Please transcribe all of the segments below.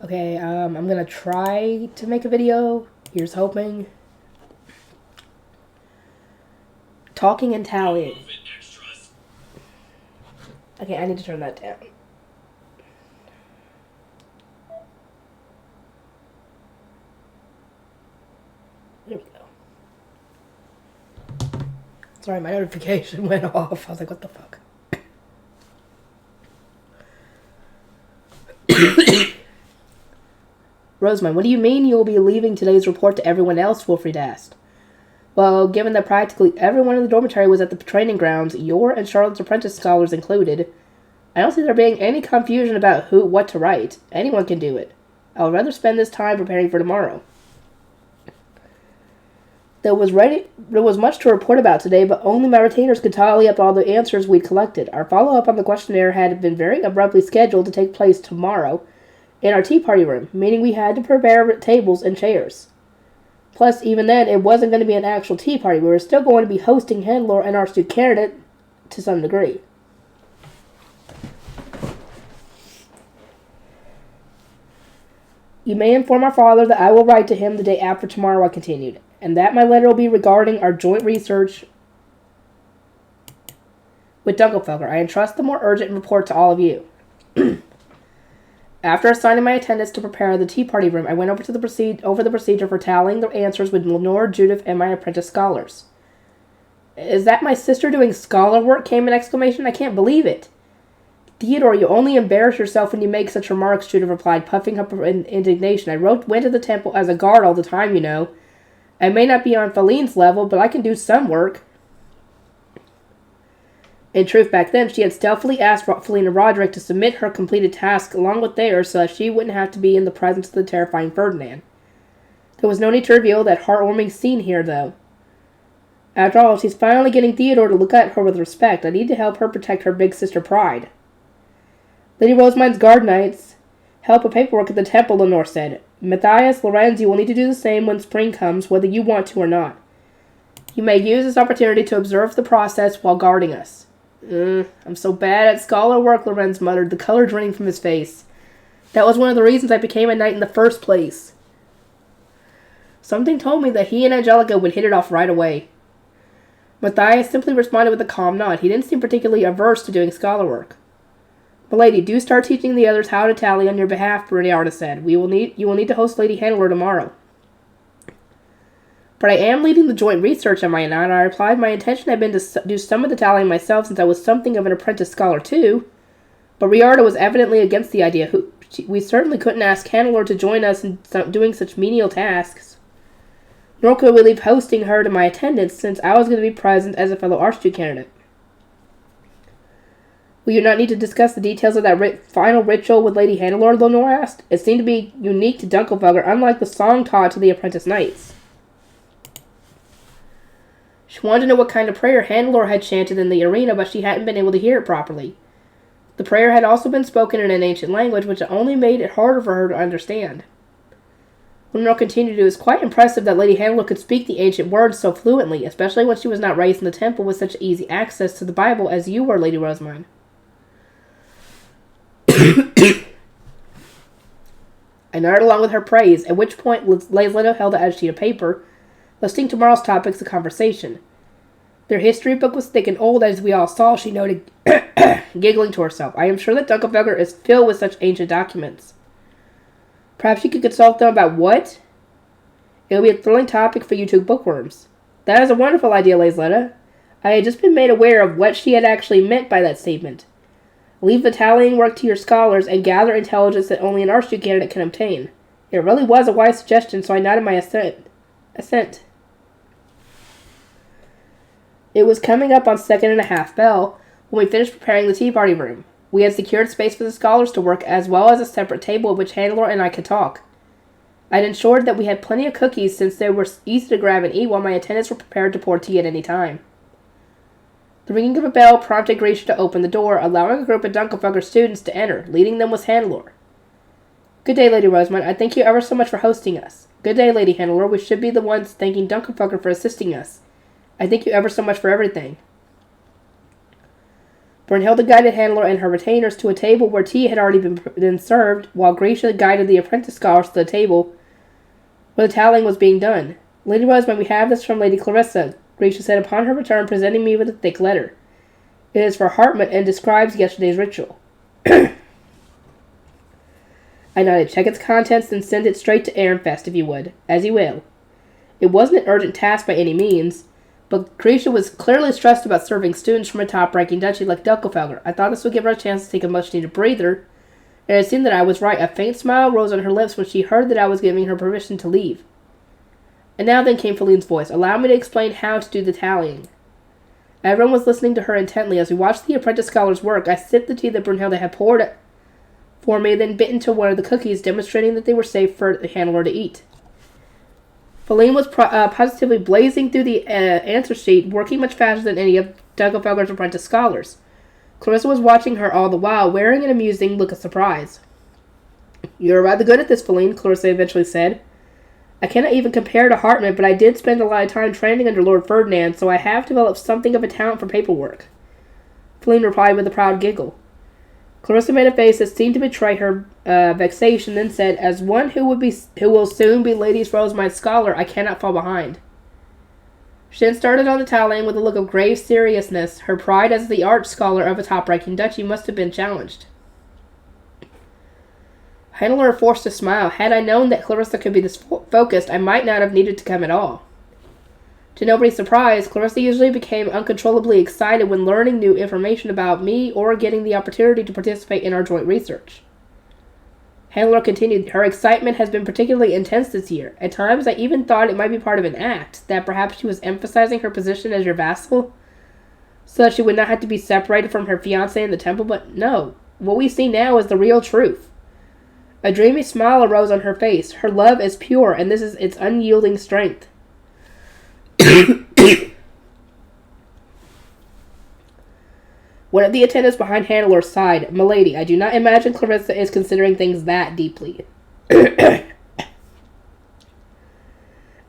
Okay, I'm gonna try to make a video. Here's hoping. Talking and tallying. Okay, I need to turn that down. There we go. Sorry, my notification went off. I was like, what the fuck? Rosamund, what do you mean you will be leaving today's report to everyone else? Wilfried asked. Well, given that practically everyone in the dormitory was at the training grounds, your and Charlotte's apprentice scholars included, I don't see there being any confusion about what to write. Anyone can do it. I would rather spend this time preparing for tomorrow. There was much to report about today, but only my retainers could tally up all the answers we'd collected. Our follow-up on the questionnaire had been very abruptly scheduled to take place tomorrow in our tea party room, meaning we had to prepare tables and chairs. Plus, even then, it wasn't going to be an actual tea party. We were still going to be hosting Handler and our student candidate to some degree. You may inform our father that I will write to him the day after tomorrow, I continued, and that my letter will be regarding our joint research with Dunkelfelder. I entrust the more urgent report to all of you. After assigning my attendants to prepare the tea party room, I went over the procedure for tallying the answers with Lenore, Judith, and my apprentice scholars. Is that my sister doing scholar work? Came an exclamation. I can't believe it. Theodore, you only embarrass yourself when you make such remarks, Judith replied, puffing up in indignation. I went to the temple as a guard all the time, you know. I may not be on Feline's level, but I can do some work. In truth, back then, she had stealthily asked Felina Roderick to submit her completed task along with theirs so that she wouldn't have to be in the presence of the terrifying Ferdinand. There was no need to reveal that heartwarming scene here, though. After all, she's finally getting Theodore to look at her with respect. I need to help her protect her big sister pride. Lady Rosamund's guard knights help with paperwork at the temple, Lenore said. Matthias, Lorenz, you will need to do the same when spring comes, whether you want to or not. You may use this opportunity to observe the process while guarding us. I'm so bad at scholar work, Lorenz muttered, the color draining from his face. That was one of the reasons I became a knight in the first place. Something told me that he and Angelica would hit it off right away. Matthias simply responded with a calm nod. He didn't seem particularly averse to doing scholar work. Milady, do start teaching the others how to tally on your behalf, Bernarda said. You will need to host Lady Handler tomorrow. But I am leading the joint research, am I not? I replied. My intention had been to do some of the tallying myself, since I was something of an apprentice scholar too. But Riarda was evidently against the idea. We certainly couldn't ask Handler to join us in doing such menial tasks. Nor could we leave hosting her to my attendants, since I was going to be present as a fellow Archduke candidate. Will you not need to discuss the details of that final ritual with Lady Hannelore? Lenore asked. It seemed to be unique to Dunkelfelder, unlike the song taught to the apprentice knights. She wanted to know what kind of prayer Hannelore had chanted in the arena, but she hadn't been able to hear it properly. The prayer had also been spoken in an ancient language, which only made it harder for her to understand. Lenore continued, it was quite impressive that Lady Hannelore could speak the ancient words so fluently, especially when she was not raised in the temple with such easy access to the Bible as you were, Lady Rosamund. I nodded along with her praise, at which point Leto held out a sheet of paper, listing tomorrow's topics of conversation. Their history book was thick and old, as we all saw, she noted, giggling to herself. I am sure that Dunkelfelder is filled with such ancient documents. Perhaps you could consult them about what? It will be a thrilling topic for you two bookworms. That is a wonderful idea, Lazletta. I had just been made aware of what she had actually meant by that statement. Leave the tallying work to your scholars and gather intelligence that only an Archduke candidate can obtain. It really was a wise suggestion, so I nodded my assent. It was coming up on 2:30 bell when we finished preparing the tea party room. We had secured space for the scholars to work, as well as a separate table at which Hannelore and I could talk. I had ensured that we had plenty of cookies, since they were easy to grab and eat, while my attendants were prepared to pour tea at any time. The ringing of a bell prompted Grisha to open the door, allowing a group of Dunkelfelder students to enter. Leading them was Hannelore. Good day, Lady Rosamund. I thank you ever so much for hosting us. Good day, Lady Hannelore. We should be the ones thanking Dunkelfelder for assisting us. I thank you ever so much for everything. Brunhilde guided Handler and her retainers to a table where tea had already been served, while Gracia guided the apprentice scholars to the table where the tallying was being done. Lady Rosemary, we have this from Lady Clarissa, Gracia said upon her return, presenting me with a thick letter. It is for Hartmut and describes yesterday's ritual. I nodded. Check its contents and send it straight to Ehrenfest, if you would. As you will. It wasn't an urgent task by any means, but Gracia was clearly stressed about serving students from a top-ranking duchy like Dunkelfelder. I thought this would give her a chance to take a much-needed breather, and it seemed that I was right. A faint smile rose on her lips when she heard that I was giving her permission to leave. And now then came Feline's voice. Allow me to explain how to do the tallying. Everyone was listening to her intently. As we watched the apprentice scholars work, I sipped the tea that Brunhilde had poured for me, then bit into one of the cookies, demonstrating that they were safe for the handler to eat. Feline was positively blazing through the answer sheet, working much faster than any of Dunkelfelder's apprentice scholars. Clarissa was watching her all the while, wearing an amusing look of surprise. You're rather good at this, Feline, Clarissa eventually said. I cannot even compare to Hartmut, but I did spend a lot of time training under Lord Ferdinand, so I have developed something of a talent for paperwork. Feline replied with a proud giggle. Clarissa made a face that seemed to betray her vexation, then said, as one who will soon be Lady Rosemine's scholar, I cannot fall behind. She then started on the tallying with a look of grave seriousness. Her pride as the art scholar of a top-ranking duchy must have been challenged. Handler forced to smile. Had I known that Clarissa could be this focused, I might not have needed to come at all. To nobody's surprise, Clarissa usually became uncontrollably excited when learning new information about me or getting the opportunity to participate in our joint research. Handler continued, her excitement has been particularly intense this year. At times, I even thought it might be part of an act, that perhaps she was emphasizing her position as your vassal, so that she would not have to be separated from her fiancé in the temple, but no. What we see now is the real truth. A dreamy smile arose on her face. Her love is pure, and this is its unyielding strength. One of the attendants behind Handler sighed. Milady, I do not imagine Clarissa is considering things that deeply. I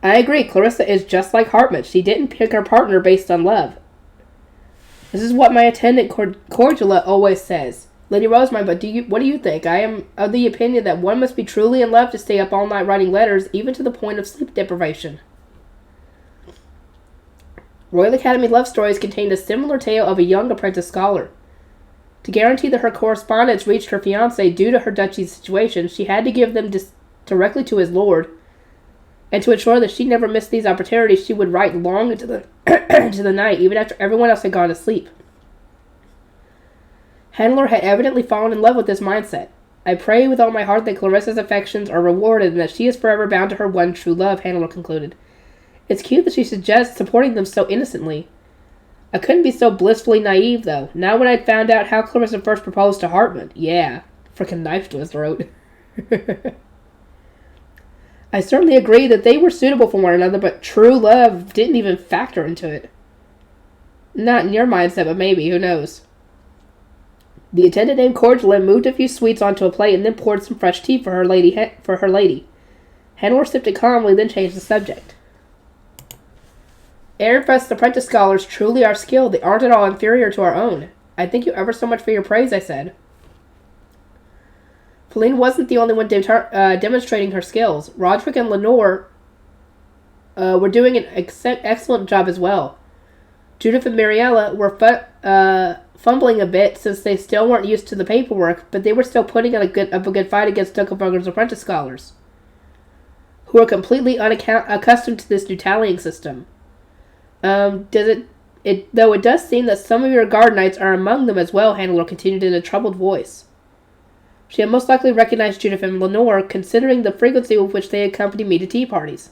agree, Clarissa is just like Hartmut. She didn't pick her partner based on love. This is what my attendant Cordula always says. Lady Rosemary, but what do you think? I am of the opinion that one must be truly in love to stay up all night writing letters, even to the point of sleep deprivation. Royal Academy love stories contained a similar tale of a young apprentice scholar. To guarantee that her correspondence reached her fiancé due to her duchy's situation, she had to give them directly to his lord, and to ensure that she never missed these opportunities, she would write long into the into the night, even after everyone else had gone to sleep. Handler had evidently fallen in love with this mindset. I pray with all my heart that Clarissa's affections are rewarded and that she is forever bound to her one true love, Handler concluded. It's cute that she suggests supporting them so innocently. I couldn't be so blissfully naive, though. Now when I'd found out how Clarissa first proposed to Hartmut. Yeah, frickin' knife to his throat. I certainly agree that they were suitable for one another, but true love didn't even factor into it. Not in your mindset, but maybe, who knows. The attendant named Cordula moved a few sweets onto a plate and then poured some fresh tea for her lady. Handler sipped it calmly, then changed the subject. Ehrenfest's apprentice scholars truly are skilled. They aren't at all inferior to our own. I thank you ever so much for your praise, I said. Feline wasn't the only one demonstrating her skills. Roderick and Lenore were doing an excellent job as well. Judith and Mariella were fumbling a bit since they still weren't used to the paperwork, but they were still putting up a good fight against Dunkelfelder's apprentice scholars, who are completely unaccustomed to this new tallying system. Though it does seem that some of your guard knights are among them as well, Handler continued in a troubled voice. She had most likely recognized Judith and Lenore, considering the frequency with which they accompanied me to tea parties.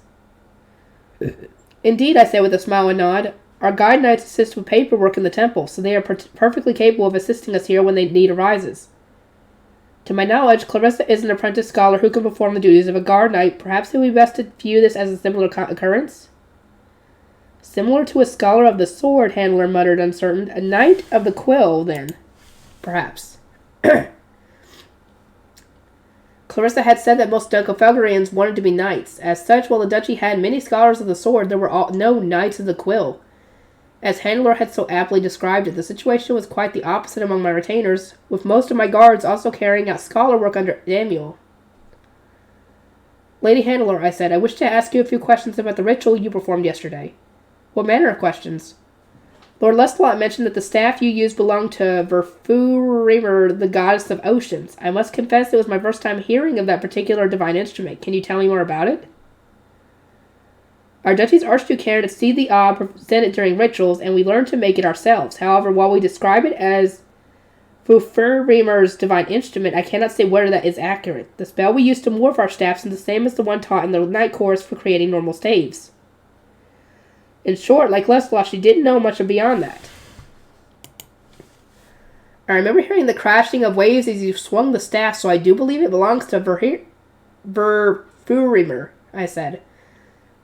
Indeed, I said with a smile and nod. Our guide knights assist with paperwork in the temple, so they are perfectly capable of assisting us here when the need arises. To my knowledge, Clarissa is an apprentice scholar who can perform the duties of a guard knight. Perhaps it would be best to view this as a similar occurrence? Similar to a scholar of the sword, Handler muttered, uncertain. A knight of the quill, then. Perhaps. Clarissa had said that most Dunkelfelderians wanted to be knights. As such, while the duchy had many scholars of the sword, there were no knights of the quill. As Handler had so aptly described it, the situation was quite the opposite among my retainers, with most of my guards also carrying out scholar work under Daniel. Lady Handler, I said, I wish to ask you a few questions about the ritual you performed yesterday. What manner of questions? Lord Lestalot mentioned that the staff you used belonged to Verfurimer, the goddess of oceans. I must confess it was my first time hearing of that particular divine instrument. Can you tell me more about it? Our duchies archduke care to see the odd presented during rituals, and we learn to make it ourselves. However, while we describe it as Verfurimer's divine instrument, I cannot say whether that is accurate. The spell we use to morph our staffs is the same as the one taught in the night course for creating normal staves. In short, like Lestalot, she didn't know much beyond that. I remember hearing the crashing of waves as you swung the staff, so I do believe it belongs to Verfurimer, I said.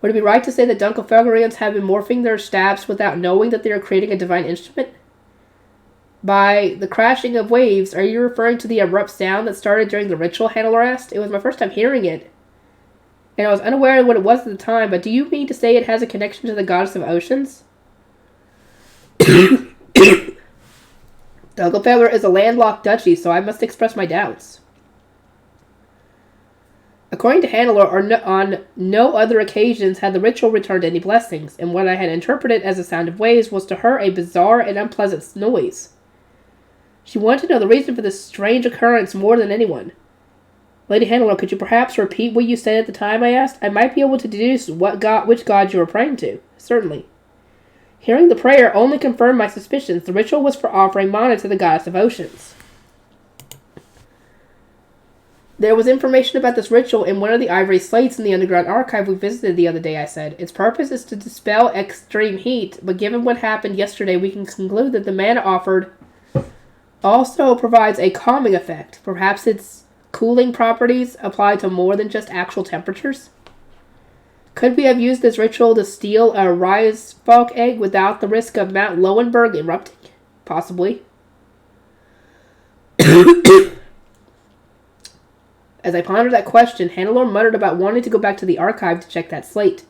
Would it be right to say that Dunkelfagerians have been morphing their staffs without knowing that they are creating a divine instrument? By the crashing of waves, are you referring to the abrupt sound that started during the ritual, Handler asked? It was my first time hearing it, and I was unaware of what it was at the time, but do you mean to say it has a connection to the goddess of oceans? Dunkelfelder is a landlocked duchy, so I must express my doubts. According to Handler, on no other occasions had the ritual returned any blessings, and what I had interpreted as a sound of waves was to her a bizarre and unpleasant noise. She wanted to know the reason for this strange occurrence more than anyone. Lady Handler, could you perhaps repeat what you said at the time, I asked? I might be able to deduce which god you were praying to. Certainly. Hearing the prayer only confirmed my suspicions. The ritual was for offering mana to the goddess of oceans. There was information about this ritual in one of the ivory slates in the underground archive we visited the other day, I said. Its purpose is to dispel extreme heat, but given what happened yesterday, we can conclude that the mana offered also provides a calming effect. Perhaps its cooling properties apply to more than just actual temperatures? Could we have used this ritual to steal a Reisfalk egg without the risk of Mount Lowenberg erupting? Possibly. As I pondered that question, Hannelore muttered about wanting to go back to the archive to check that slate.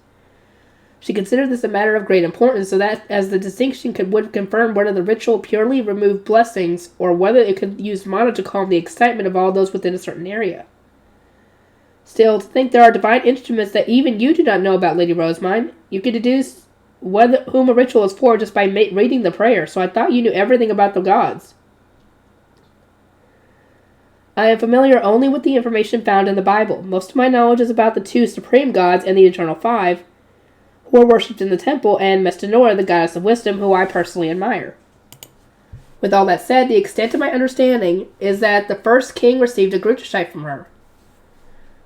She considered this a matter of great importance, so that as the distinction would confirm whether the ritual purely removed blessings, or whether it could use mana to calm the excitement of all those within a certain area. Still, to think there are divine instruments that even you do not know about, Lady Rosemine. You can deduce whom a ritual is for just by reading the prayer, so I thought you knew everything about the gods. I am familiar only with the information found in the Bible. Most of my knowledge is about the two supreme gods and the Eternal Five, who are worshipped in the temple, and Mestinora, the goddess of wisdom, who I personally admire. With all that said, the extent of my understanding is that the first king received a Gruttershite from her.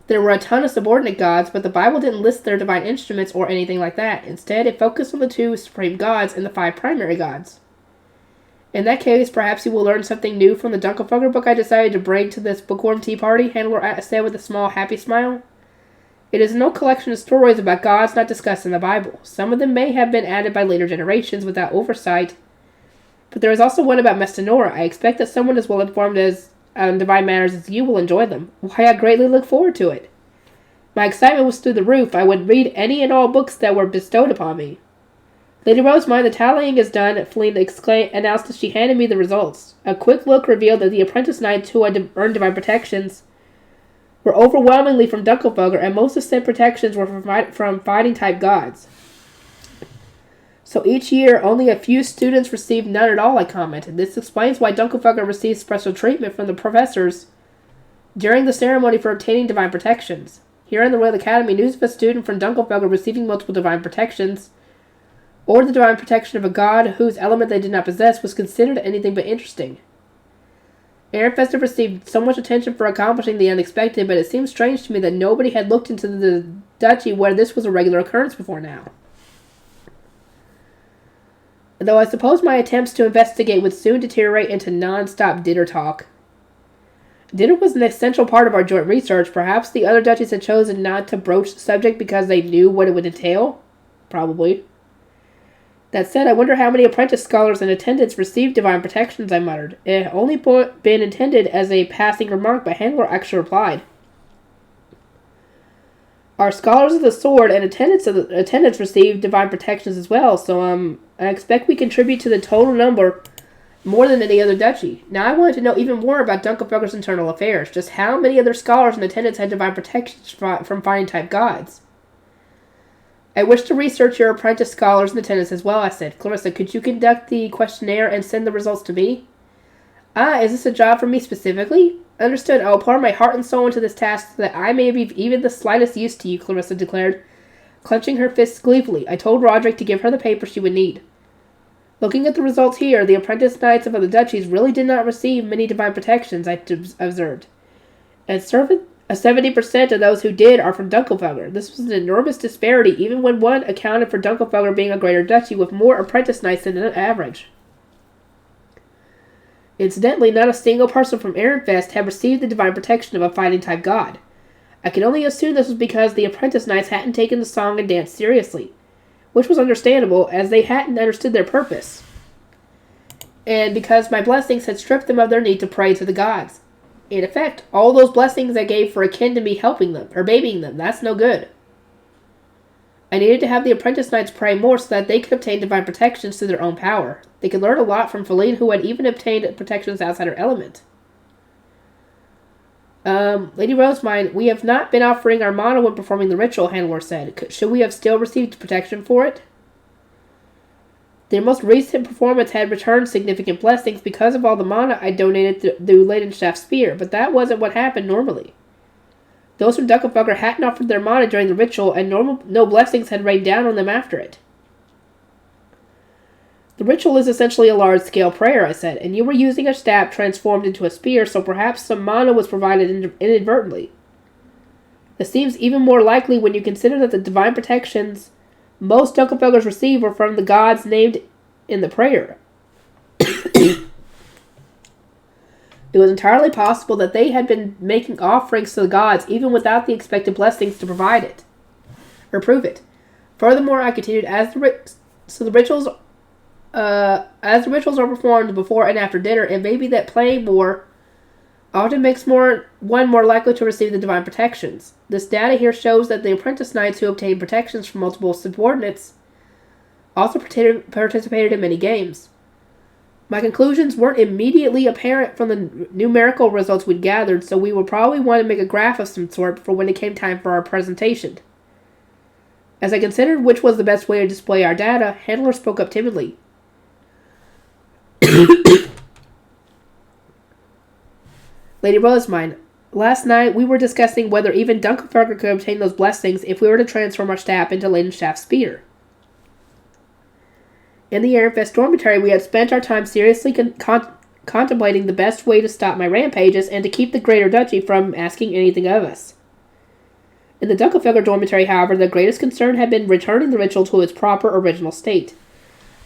There were a ton of subordinate gods, but the Bible didn't list their divine instruments or anything like that. Instead, it focused on the two supreme gods and the 5 primary gods. In that case, perhaps you will learn something new from the Dunkelfugger book I decided to bring to this Bookworm tea party, Handler said with a small, happy smile. It is no collection of stories about gods not discussed in the Bible. Some of them may have been added by later generations without oversight, but there is also one about Mestinora. I expect that someone as well informed on divine matters as you will enjoy them. Why, I greatly look forward to it. My excitement was through the roof. I would read any and all books that were bestowed upon me. Lady Rosemine, the tallying is done, Feline announced as she handed me the results. A quick look revealed that the apprentice knights who had earned divine protections were overwhelmingly from Dunkelfugger, and most of said protections were from fighting-type gods. So each year, only a few students received none at all, I commented. This explains why Dunkelfugger received special treatment from the professors during the ceremony for obtaining divine protections. Here in the Royal Academy, news of a student from Dunkelfugger receiving multiple divine protections, or the divine protection of a god whose element they did not possess, was considered anything but interesting. Ehrenfester received so much attention for accomplishing the unexpected, but it seemed strange to me that nobody had looked into the duchy where this was a regular occurrence before now. Though I suppose my attempts to investigate would soon deteriorate into non-stop dinner talk. Dinner was an essential part of our joint research. Perhaps the other duchies had chosen not to broach the subject because they knew what it would entail. Probably. That said, I wonder how many apprentice scholars in attendance received divine protections, I muttered. It had only been intended as a passing remark, but Handler actually replied. Our scholars of the sword and attendants received divine protections as well, so I expect we contribute to the total number more than any other duchy. Now, I wanted to know even more about Dunkelfelger's internal affairs. Just how many other scholars in attendance had divine protections from finding-type gods? I wish to research your apprentice scholars in attendance as well, I said. Clarissa, could you conduct the questionnaire and send the results to me? Is this a job for me specifically? Understood. I will pour my heart and soul into this task so that I may be even the slightest use to you, Clarissa declared, clenching her fists gleefully. I told Roderick to give her the paper she would need. Looking at the results here, the apprentice knights of other duchies really did not receive many divine protections, I observed. And 70% of those who did are from Dunkelfelger. This was an enormous disparity, even when one accounted for Dunkelfelger being a greater duchy with more apprentice knights than an average. Incidentally, not a single person from Ehrenfest had received the divine protection of a fighting-type god. I can only assume this was because the apprentice knights hadn't taken the song and dance seriously, which was understandable, as they hadn't understood their purpose, and because my blessings had stripped them of their need to pray to the gods. In effect, all those blessings I gave for akin to me helping them, or babying them, that's no good. I needed to have the apprentice knights pray more so that they could obtain divine protections through their own power. They could learn a lot from Feline, who had even obtained protections outside her element. Lady Rosemine, we have not been offering our mana when performing the ritual, Handler said. Should we have still received protection for it? Their most recent performance had returned significant blessings because of all the mana I donated through Leidenschaft's spear, but that wasn't what happened normally. Those from Dunkelfelger hadn't offered their mana during the ritual, and no blessings had rained down on them after it. The ritual is essentially a large-scale prayer, I said, and you were using a staff transformed into a spear, so perhaps some mana was provided inadvertently. This seems even more likely when you consider that the divine protections most Dunkelfelgers receive were from the gods named in the prayer. It was entirely possible that they had been making offerings to the gods even without the expected blessings to provide it, or prove it. Furthermore, I continued, as the rituals are performed before and after dinner, it may be that playing more often makes one more likely to receive the divine protections. This data here shows that the apprentice knights who obtained protections from multiple subordinates also participated in many games. My conclusions weren't immediately apparent from the numerical results we'd gathered, so we would probably want to make a graph of some sort for when it came time for our presentation. As I considered which was the best way to display our data, Handler spoke up timidly. Lady Rosemine, last night we were discussing whether even Dunkelfelger could obtain those blessings if we were to transform our staff into Leidenschaft's spear. In the Ehrenfest dormitory, we had spent our time seriously contemplating the best way to stop my rampages and to keep the Greater Duchy from asking anything of us. In the Dunkelfelger dormitory, however, the greatest concern had been returning the ritual to its proper original state.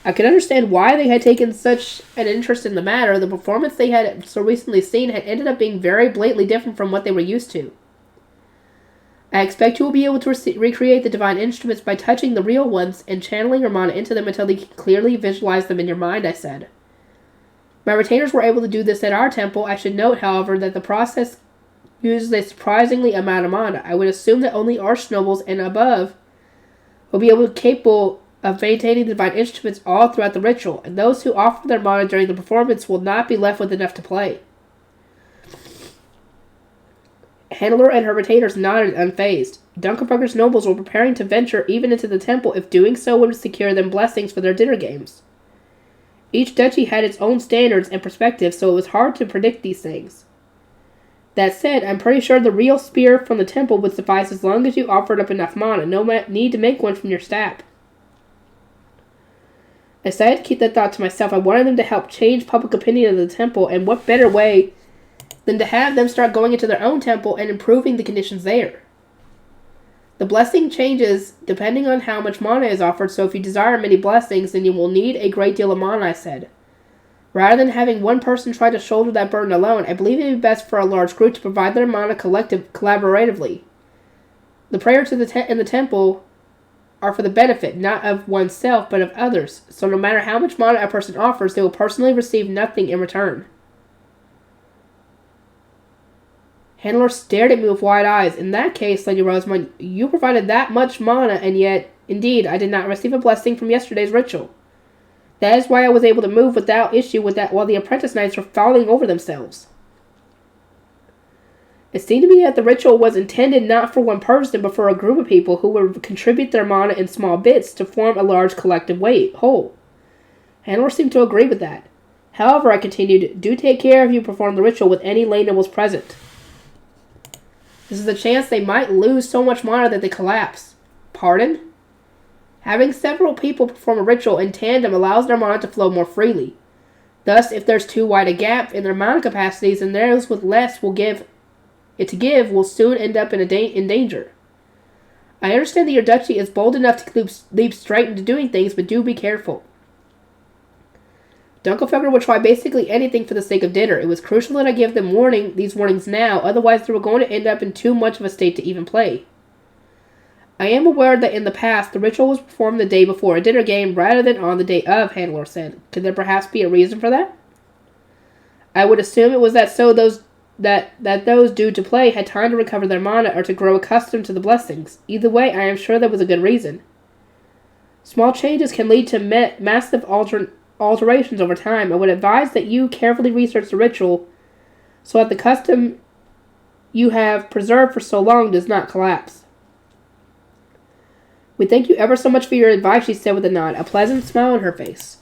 I could understand why they had taken such an interest in the matter. The performance they had so recently seen had ended up being very blatantly different from what they were used to. I expect you will be able to recreate the divine instruments by touching the real ones and channeling your mana into them until you can clearly visualize them in your mind, I said. My retainers were able to do this at our temple. I should note, however, that the process uses a surprisingly amount of mana. I would assume that only archnobles and above will be capable of maintaining the divine instruments all throughout the ritual, and those who offer their mana during the performance will not be left with enough to play. Handler and her retainers nodded unfazed. Dunkelfelger's nobles were preparing to venture even into the temple if doing so would secure them blessings for their dinner games. Each duchy had its own standards and perspectives, so it was hard to predict these things. That said, I'm pretty sure the real spear from the temple would suffice as long as you offered up enough mana. No need to make one from your staff. I decided to keep that thought to myself. I wanted them to help change public opinion of the temple, and what better way than to have them start going into their own temple and improving the conditions there. The blessing changes depending on how much mana is offered, so if you desire many blessings, then you will need a great deal of mana, I said. Rather than having one person try to shoulder that burden alone, I believe it would be best for a large group to provide their mana collaboratively. The prayers in the temple are for the benefit, not of oneself, but of others, so no matter how much mana a person offers, they will personally receive nothing in return. Handler stared at me with wide eyes. In that case, Lady Rosamund, you provided that much mana, and yet, indeed, I did not receive a blessing from yesterday's ritual. That is why I was able to move without issue with that while the apprentice knights were falling over themselves. It seemed to me that the ritual was intended not for one person, but for a group of people who would contribute their mana in small bits to form a large collective whole. Handler seemed to agree with that. However, I continued, do take care if you perform the ritual with any lay nobles present. This is a chance they might lose so much mana that they collapse. Pardon? Having several people perform a ritual in tandem allows their mana to flow more freely. Thus, if there's too wide a gap in their mana capacities, then those with less will soon end up in danger. I understand that your duchy is bold enough to leap straight into doing things, but do be careful. Dunkelfelder would try basically anything for the sake of dinner. It was crucial that I give them these warnings now, otherwise they were going to end up in too much of a state to even play. I am aware that in the past, the ritual was performed the day before a dinner game rather than on the day of, Handler said. Could there perhaps be a reason for that? I would assume it was that those due to play had time to recover their mana or to grow accustomed to the blessings. Either way, I am sure there was a good reason. Small changes can lead to massive alterations over time. I would advise that you carefully research the ritual so that the custom you have preserved for so long does not collapse. We thank you ever so much for your advice, she said with a nod, a pleasant smile on her face.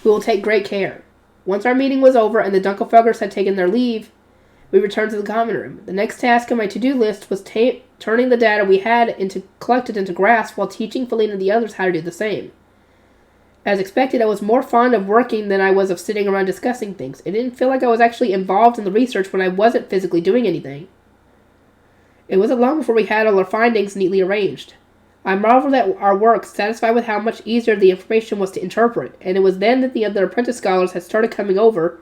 We will take great care. Once our meeting was over and the Dunkelfelders had taken their leave, we returned to the common room. The next task on my to-do list was turning the data we had collected into graphs while teaching Feline and the others how to do the same. As expected, I was more fond of working than I was of sitting around discussing things. It didn't feel like I was actually involved in the research when I wasn't physically doing anything. It wasn't long before we had all our findings neatly arranged. I marveled at our work, satisfied with how much easier the information was to interpret, and it was then that the other apprentice scholars had started coming over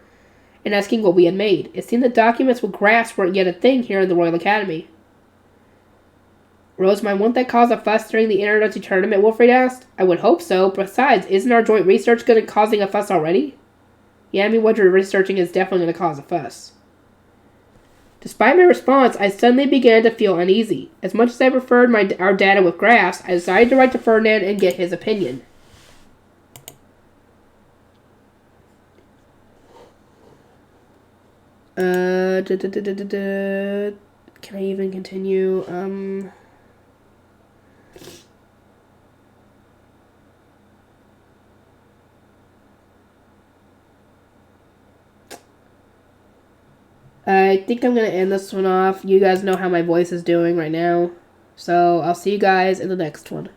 and asking what we had made. It seemed that documents with graphs weren't yet a thing here in the Royal Academy. Rosemine, won't that cause a fuss during the introductory tournament? Wilfred asked. I would hope so. Besides, isn't our joint research causing a fuss already? Yeah, I mean, what you're researching is definitely going to cause a fuss. Despite my response, I suddenly began to feel uneasy. As much as I preferred our data with graphs, I decided to write to Ferdinand and get his opinion. Can I even continue? I think I'm going to end this one off. You guys know how my voice is doing right now. So I'll see you guys in the next one.